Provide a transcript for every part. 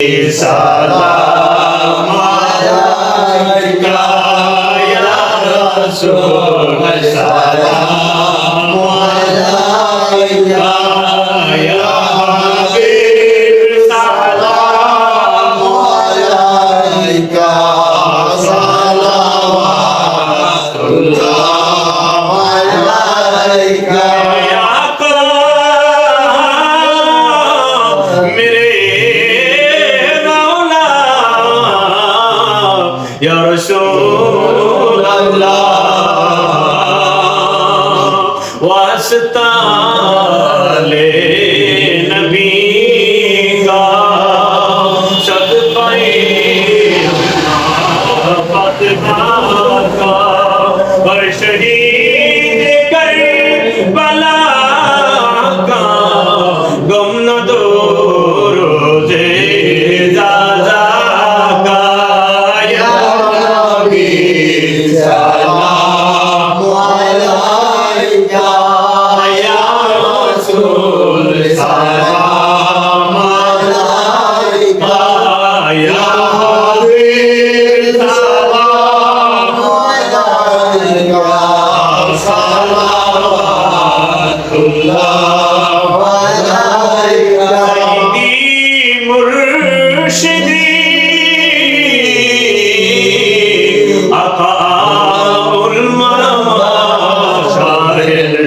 Salam alayka ya Rasul, salam alayka ya Habib, salam alayka, salawatullah alayka ya Ya Rasulullah, वास्ता ले नबी का सद पाए फतवा का और शहीद कर बला का गम न दो रोजे ज़ाज़ा का या नबी सलाम अलैका या रसूल सलाम अलैका या हबीब सलाम अलैका सलावतुल्लाह अलैका सय्यदी मुर्शिदी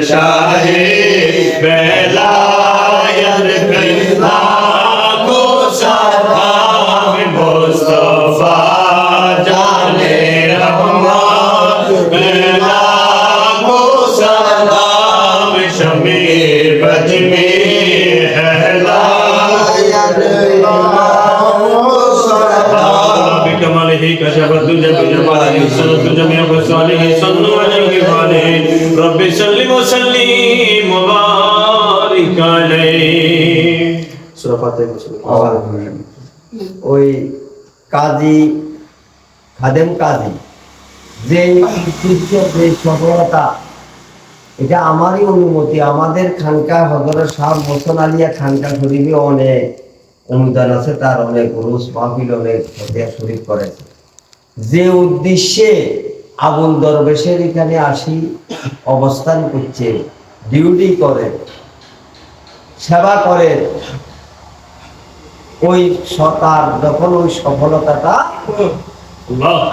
शाहे बेलायत करना को सलाम मुस्तफा जाने रहमान बेला को सलाम शमीर बज में अहला بكماله كشف الدجى بجماله سنة جميع خصاله صلوا عليه وآله رب صل وسلم وبارك عليه সূরা ফাতিহা ওই কাজী খাদেম কাজী যে যে সফলতা, এটা আমারই অনুমতি। আমাদের খানকা হযরত শাহ মোহসেন আলিয়া খানকা শরীফে অনেক অনুদান আছে, তার অনেক রুস মাহফিল অনেক ফতেয়া শরীফ করেছে। যে উদ্দেশ্যে আবুল দরবেশের এখানে আসি অবস্থান করছে, ডিউটি করে, সেবা করে, ওই তার যখন ওই সফলতাটা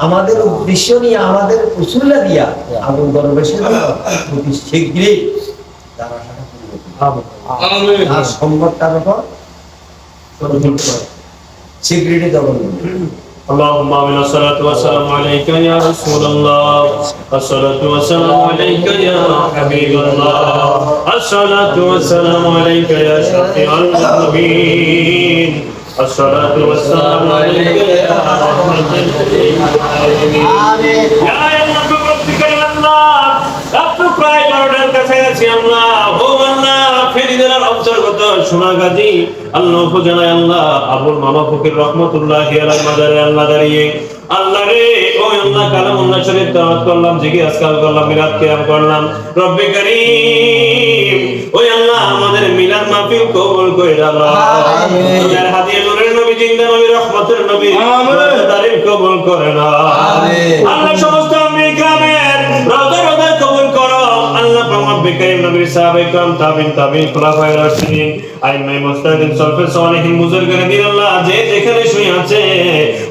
আমাদের উদ্দেশ্য নিয়ে আমাদের উসুল্লা দিয়া আবুল দরবেশের প্রতি শীঘ্রই তার সম্পদটা যখন স্বীকৃতি তখন اللهم آمين الصلاة والسلام عليك يا رسول الله الصلاة والسلام عليك يا حبيب الله الصلاة والسلام عليك يا شفيع المذنبين الصلاة والسلام عليك يا رحمة للعالمين يا الله بربك يا الله رب প্রায় 12টার কাছে আছি আল্লাহ। ও আল্লাহ ফেরিদার অন্তর্গত সোনাগাজী আল্লাহ উপজেলায় আল্লাহ আবুল মামা ফকির রহমাতুল্লাহি আলাইহি মাজারে আল্লাহ দাঁড়িয়ে আল্লাহ রে ও আল্লাহ কালামুল্লাহ শরীফ তেলাওয়াত করলাম, জিকির আজকাল করলাম, মিলাদ কিয়াম করলাম। রব্বে কারীম ও আল্লাহ আমাদের মিলাদ মাহফিল কবুল করে আল্লাহ। আমিন। তোমার হাদিয়া নূরের নবী জিন্দা নবী রহমতের নবী আমিন তারিফ কবুল করে না আমিন। আল্লাহ সমস্ত আম্বিয়া কিরামের রওজা রওজা কবুল করো আল্লাহ। রব্বে কারীম নবীর সাহাবায়ে کرام তাবিন খুলাফায়ে রাশিদিন আইম্মায়ে মুজতাহিদিন সলফে সালেহিন বুজুর্গের দিন আল্লাহ যে যেখানে শুয়ে আছে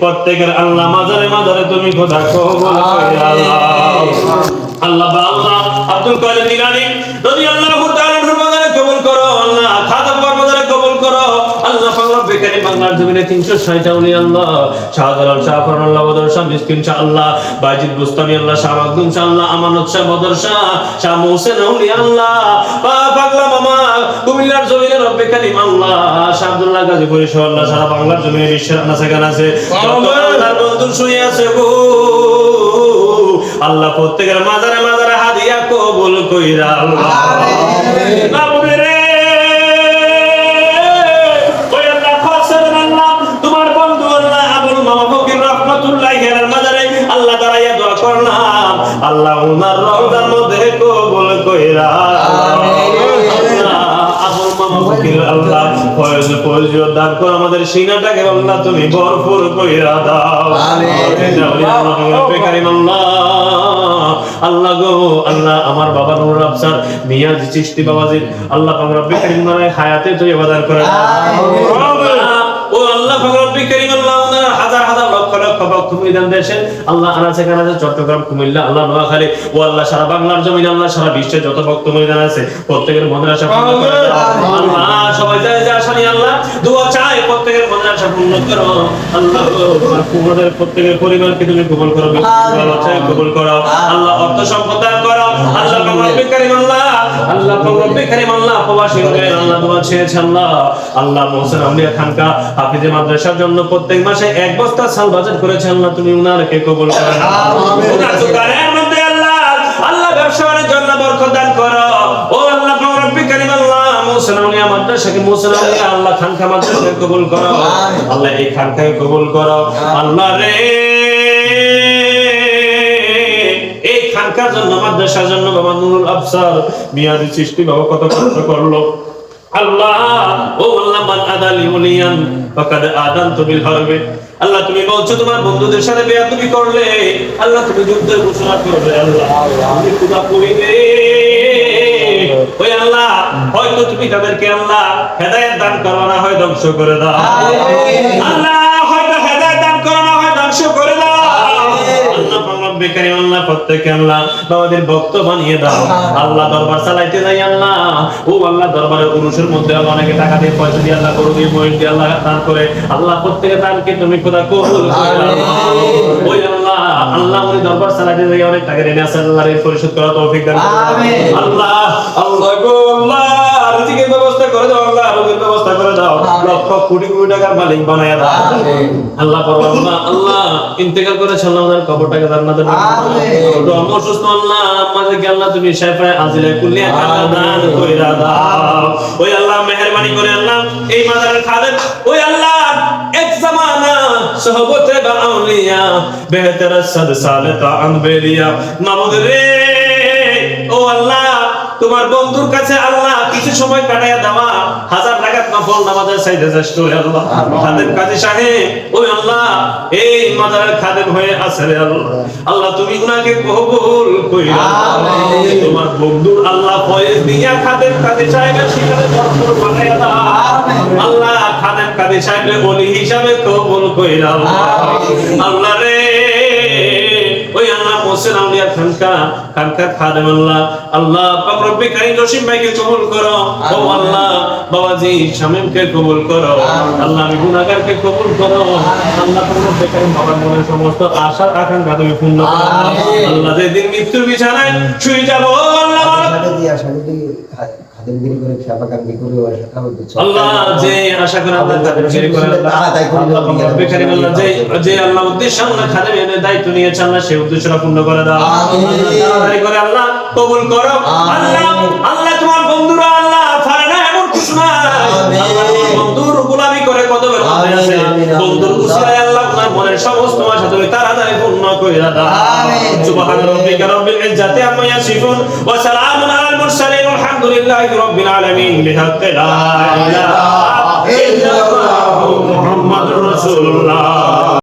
প্রত্যেকের আল্লাহ মাজারে মাজারে তুমি খোদা কবুল করে আল্লাহ। আল্লাহ আল্লাহ আব্দুল কাদের জিলানী রাদিয়াল্লাহু তাআলা আনহু মাজারে কবুল করো আল্লাহ। খাজা মাজারে কবুল করো আল্লাহ। রব্বে কারীম বাংলার জমিনে 360টা ওলি আল্লাহ, শাহজালাল শাহ ফরমাল্লাহ বদর শাহ মিসকিন শাহ আল্লাহ, বাইজিদ বুস্তামি আল্লাহ, শাহ মাকদুম শাহ আল্লাহ, আমানত শাহ বদর শাহ, শাহ মোহসেন ওলি আল্লাহ, পাগলা মামা কুমিল্লার জমিনে রব্বে কারীম আল্লাহ, শাহ আব্দুল্লাহ গাজীপুরি শাহ আল্লাহ, সারা বাংলার জমিনে বিশ্বের আনাচে কানাচে আল্লাহর বন্ধু শুয়ে আছে গো আল্লাহ। প্রত্যেকের মাজারে মাজারে হাদিয়া কবুল কইরা আল্লাহ। আমিন। বাবুরে ওই আল্লাহ খাসের আল্লাহ তোমার বন্ধু আল্লাহ আবুল মামা ফকির রহমাতুল্লাহি আলাইহির মাজারে আল্লাহ দাঁড়াইয়া দোয়া করলাম আল্লাহ ওনার রওজার মধ্যে কবুল কইরা আমিন। আবুল মামা ফকির আল্লাহ ফয়জুল দান করো আমাদের সিনাটাকে আল্লাহ তুমি ভরপুর কইরা দাও বেকারি আল্লাহ আল্লাহ গো আল্লাহ আমার বাবা নুরুল আফসার নিয়াজ চিশতি বাবাজি আল্লাহ পাক রব্বুল কারীম হায়াতে তো ইবাদত করে ও আল্লাহ পাক রব্বুল কারীম আল্লাহ হাজার হাজার লক্ষ লক্ষ ভক্ত মুরিদান দেশে আল্লাহ আনাচে কানাচে চট্টগ্রাম কুমিল্লা আল্লাহ নোয়াখালী ও আল্লাহ সারা বাংলার জমিন আল্লাহ সারা বিশ্বে যত ভক্ত মুরিদান আছে প্রত্যেকের মনের আশা পূর্ণ করে দাও আল্লাহ সবাই যায় যে আশা নিয়ে আল্লাহ দোয়া চাই প্রত্যেকের মনের আশা পূর্ণ করো আল্লাহ তোমাদের প্রত্যেকের পরিবারকে তুমি কবুল করো কবুল করো আল্লাহ অর্থ সম্পদ দান করো আল্লাহ পাক রব্বুল কারীম আল্লাহ পাক রব্বুল কারীম আল্লাহ প্রবাসী হয়ে আল্লাহ দোয়া চেয়েছে আল্লাহ আল্লাহ মোহসেন আউলিয়া খানকা হাফিজে মাদ্রাসার জন্য প্রত্যেক মাসে এক বস্তা চাল বাজার করেছে আল্লাহ তুমি উনারকে কবুল করো আমিন উনার দোকানের মধ্যে আল্লাহ আল্লাহ ব্যবসার জন্য বরকত দান করো ও আল্লাহ পাক রব্বুল কারীম আল্লাহ মোহসেন আউলিয়া মাদ্রাসাকে মোহসেন আউলিয়া আল্লাহ খানকা মাদ্রাসাকে কবুল করো আল্লাহ এই খানকাকে কবুল করো আল্লাহ রে এই খানকার জন্য মাদ্রাসার জন্য বাবা নুরুল আফসার মিয়াজি চিশতি বাবা কত কষ্ট করলো আল্লাহ ও আল্লাহ মান আদালি ওলিয়ান ফাকাদ আদানতু বিল হারবে আল্লাহ তুমি বলছো তোমার বন্ধুদের সাথে বেয়াদবি করলে আল্লাহ তুমি যুদ্ধের ঘোষণা করবে আল্লাহ আমি খোদা কইবে ওই আল্লাহ হয়তো তুমি তাদেরকে আল্লাহ হেদায়েত দান করো না হয় ধ্বংস করে দাও আল্লাহ হয়তো হেদায়েত দান করো না হয় ধ্বংস করে দাও আল্লাহ পাক রব্বুল কারীম আল্লাহ প্রত্যেককে আল্লাহ বাবাদের ভক্ত বানিয়ে দাও আল্লাহ দরবার চালাইতে যাই আল্লাহ ও আল্লাহ দরবারের উরুসের মধ্যে আল্লাহ অনেকে টাকা দিয়ে পয়সা দিয়ে আল্লাহ গরু দিয়ে মহিষ দিয়ে আল্লাহ দান করে আল্লাহ প্রত্যেকে দানকে তুমি খোদা কবুল করে ওই আল্লাহ আল্লাহ ওই দরবার চালাইতে যাই অনেক টাকা ঋণ আছে আল্লাহ ঋণ পরিশোধ করার তৌফিক দান করো আল্লাহ আল্লাহ গো আল্লাহ রিজিকের ব্যবস্থা করে দাও আল্লাহ রোজের ব্যবস্থা করে দাও লক্ষ কোটি কোটি টাকার মালিক বানায়া দাও আল্লাহ পরমাত্মা আল্লাহ ইন্তেকাল করেছে আল্লাহ ওনার কবরটাকে জান্নাতের মধ্যে অসুস্থ আল্লাহ আমাদেরকে আল্লাহ তুমি শাফায়ে আজিলা কুল্লিয়া দান কইরা দাও ওই আল্লাহ মেহেরবানি করে আল্লাহ এই মাজারের খাদেম ওই আল্লাহ এক জামানা সোহবতে বা আউলিয়া বেহতর সদ সালেতা আনবেলিয়া মামুদ রে ও আল্লাহ তোমার বন্ধুর কাছে আল্লাহ কিছু সময় কাটায়া দেওয়া হাজার রাকাত নফল নামাজের চাইতে শ্রেষ্ঠ আল্লাহ খাদেম কাজী সাহেব ওই আল্লাহ এই মাজারের খাদেম হয়ে আছে রে আল্লাহ আল্লাহ তুমি উনাকে কবুল কইরা আমিন তোমার বন্ধুর আল্লাহ ফয়েজ দিয়া খাদেম কাজী সাহেবের শিকারে বরকত বানায়া দাও আমিন আল্লাহ খাদেম কাজী সাহেবের ওলি হিসাবে কবুল কইরা আমিন আল্লাহ রে ওই আল্লাহ মোহসেন আউলিয়া খানকা খাদেম আল্লাহ পাক রব্বুল কারীম জসিম ভাইকে কবুল করো ও আল্লাহ বাবাজি শামীমকে কবুল করো আল্লাহ আমি গুনাহগারকে কবুল করো আল্লাহ পাক রব্বুল কারীম বাবার মনের সমস্ত আশা আকাঙ্ক্ষা তুমি পূর্ণ করো আল্লাহ যেদিন মৃত্যুর বিছানায় শুয়ে যাব আল্লাহ আল্লাহ যে আশা করে আল্লাহ খাদেমগিরি করে আল্লাহ পাক রব্বুল কারীম আল্লাহ যে আল্লাহ উদ্দেশ্য আল্লাহ খাদেমের দায়িত্ব নিয়েছে আল্লাহ সেই উদ্দেশ্যটা পূর্ণ করে দাও তাড়াতাড়ি করে আল্লাহ কবুল করো আল্লাহ আল্লাহ তোমার বন্ধুরা আল্লাহ পারে না এমন কিছু না আল্লাহ তোমার বন্ধুর গোলামি করে কদমের মধ্যে আছে বন্ধুর উসিলায় আল্লাহ তোমার মনের সমস্ত আশা তুমি তাড়াতাড়ি পূর্ণ করে দাও আমিন সুবহান রাব্বিকা রাব্বিল ইজ্জাতি আম্মা ইয়াসিফুন ওয়া সালামুন আলাল মুরসালিন আলহামদুলিল্লাহি রাব্বিল আলামিন বিহাক্কি লা ইলাহা ইল্লাল্লাহু মুহাম্মাদুর রাসূলুল্লাহ